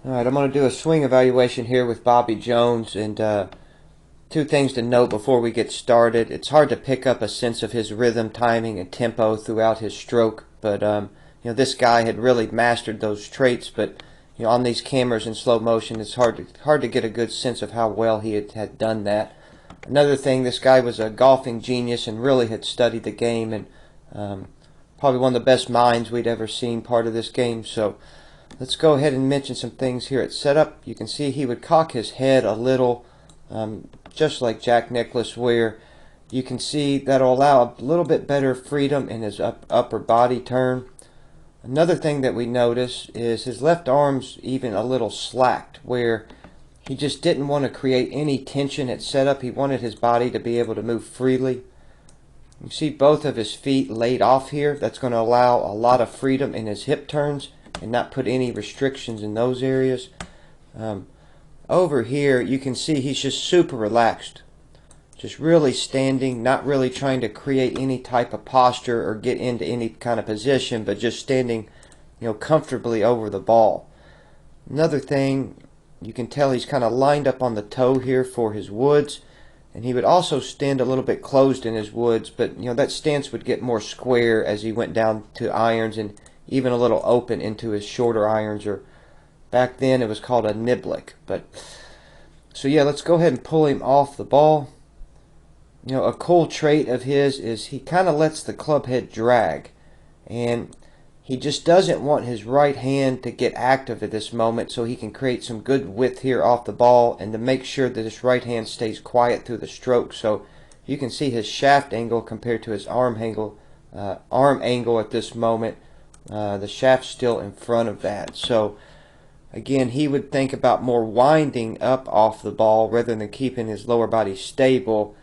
Alright, I'm going to do a swing evaluation here with Bobby Jones, and two things to note before we get started. It's hard to pick up a sense of his rhythm, timing, and tempo throughout his stroke, but this guy had really mastered those traits, but on these cameras in slow motion, it's hard to get a good sense of how well he had done that. Another thing, this guy was a golfing genius and really had studied the game, and probably one of the best minds we'd ever seen part of this game. So let's go ahead and mention some things here at setup. You can see he would cock his head a little, just like Jack Nicklaus, where you can see that'll allow a little bit better freedom in his upper body turn. Another thing that we notice is his left arm's even a little slacked, where he just didn't want to create any tension at setup. He wanted his body to be able to move freely. You see both of his feet laid off here. That's going to allow a lot of freedom in his hip turns and not put any restrictions in those areas. Over here you can see he's just super relaxed, just really standing, not really trying to create any type of posture or get into any kind of position, but just standing comfortably over the ball. Another thing, you can tell he's kind of lined up on the toe here for his woods, and he would also stand a little bit closed in his woods, but that stance would get more square as he went down to irons and even a little open into his shorter irons, or back then it was called a niblick. But so yeah, let's go ahead and pull him off the ball. A cool trait of his is he kind of lets the club head drag, and he just doesn't want his right hand to get active at this moment, so he can create some good width here off the ball and to make sure that his right hand stays quiet through the stroke. So you can see his shaft angle compared to his arm angle at this moment. The shaft's still in front of that. So again, he would think about more winding up off the ball rather than keeping his lower body stable.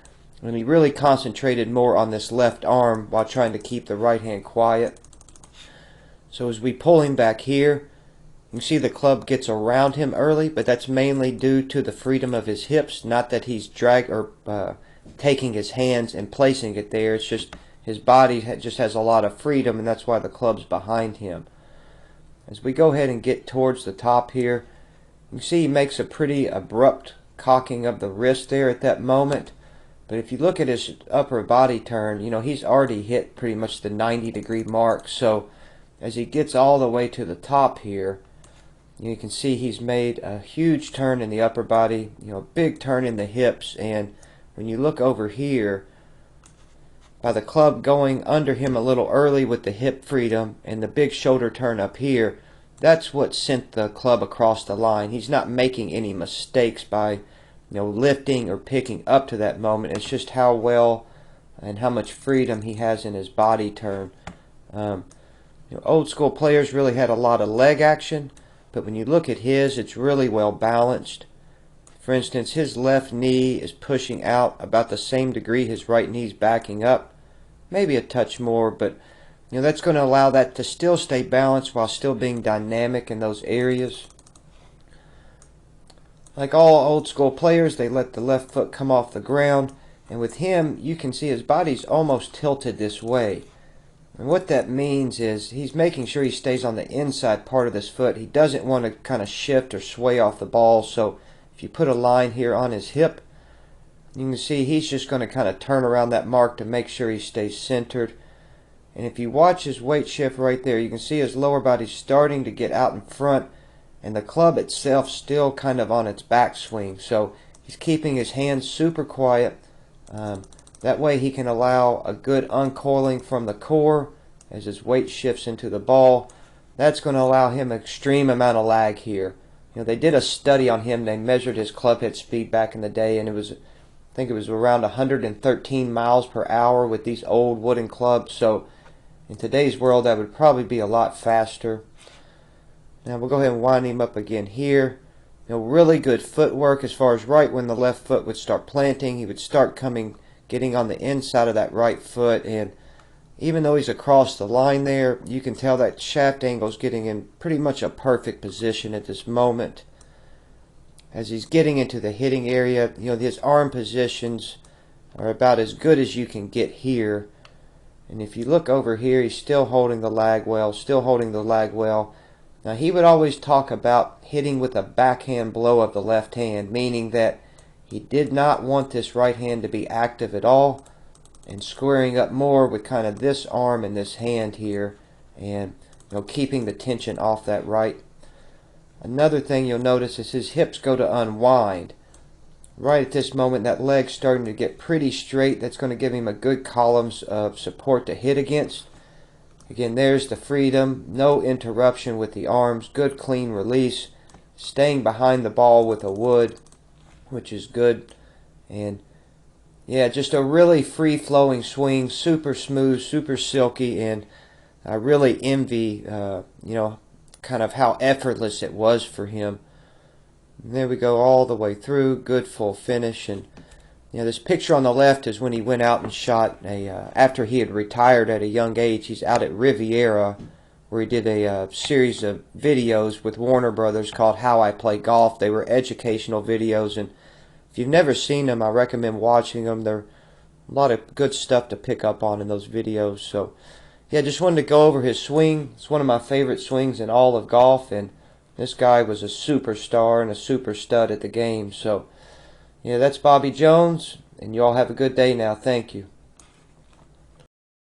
And he really concentrated more on this left arm while trying to keep the right hand quiet. So as we pull him back here, you can see the club gets around him early, but that's mainly due to the freedom of his hips, not that he's taking his hands and placing it there. It's just his body just has a lot of freedom, and that's why the club's behind him. As we go ahead and get towards the top here, you can see he makes a pretty abrupt cocking of the wrist there at that moment. But if you look at his upper body turn, he's already hit pretty much the 90-degree mark. So as he gets all the way to the top here, you can see he's made a huge turn in the upper body, a big turn in the hips. And when you look over here, by the club going under him a little early with the hip freedom and the big shoulder turn up here, that's what sent the club across the line. He's not making any mistakes by lifting or picking up to that moment. It's just how well and how much freedom he has in his body turn. Old school players really had a lot of leg action, but when you look at his, it's really well balanced. For instance, his left knee is pushing out about the same degree his right knee's backing up, maybe a touch more, but that's going to allow that to still stay balanced while still being dynamic in those areas. Like all old school players, they let the left foot come off the ground, and with him, you can see his body's almost tilted this way. And what that means is he's making sure he stays on the inside part of this foot. He doesn't want to kind of shift or sway off the ball. So if you put a line here on his hip, you can see he's just going to kind of turn around that mark to make sure he stays centered. And if you watch his weight shift right there, you can see his lower body's starting to get out in front, and the club itself still kind of on its backswing. So he's keeping his hands super quiet. That way he can allow a good uncoiling from the core as his weight shifts into the ball. That's going to allow him an extreme amount of lag here. They did a study on him. They measured his club head speed back in the day, and I think it was around 113 miles per hour with these old wooden clubs. So in today's world, that would probably be a lot faster. Now we'll go ahead and wind him up again here. Really good footwork as far as right when the left foot would start planting. He would start getting on the inside of that right foot, and even though he's across the line there, you can tell that shaft angle is getting in pretty much a perfect position at this moment. As he's getting into the hitting area, his arm positions are about as good as you can get here. And if you look over here, he's still holding the lag well, Now he would always talk about hitting with a backhand blow of the left hand, meaning that he did not want this right hand to be active at all, and squaring up more with kind of this arm and this hand here, and keeping the tension off that right. Another thing you'll notice is his hips go to unwind. Right at this moment, that leg's starting to get pretty straight. That's going to give him a good columns of support to hit against. Again, there's the freedom, no interruption with the arms, good clean release, staying behind the ball with a wood, which is good. And yeah, just a really free-flowing swing, super smooth, super silky, and I really envy, kind of how effortless it was for him. And there we go all the way through, good full finish. And this picture on the left is when he went out and shot after he had retired at a young age. He's out at Riviera, where he did a series of videos with Warner Brothers called How I Play Golf. They were educational videos, and if you've never seen them, I recommend watching them. They're a lot of good stuff to pick up on in those videos. So yeah, just wanted to go over his swing. It's one of my favorite swings in all of golf, and this guy was a superstar and a super stud at the game. So yeah, that's Bobby Jones, and you all have a good day now. Thank you.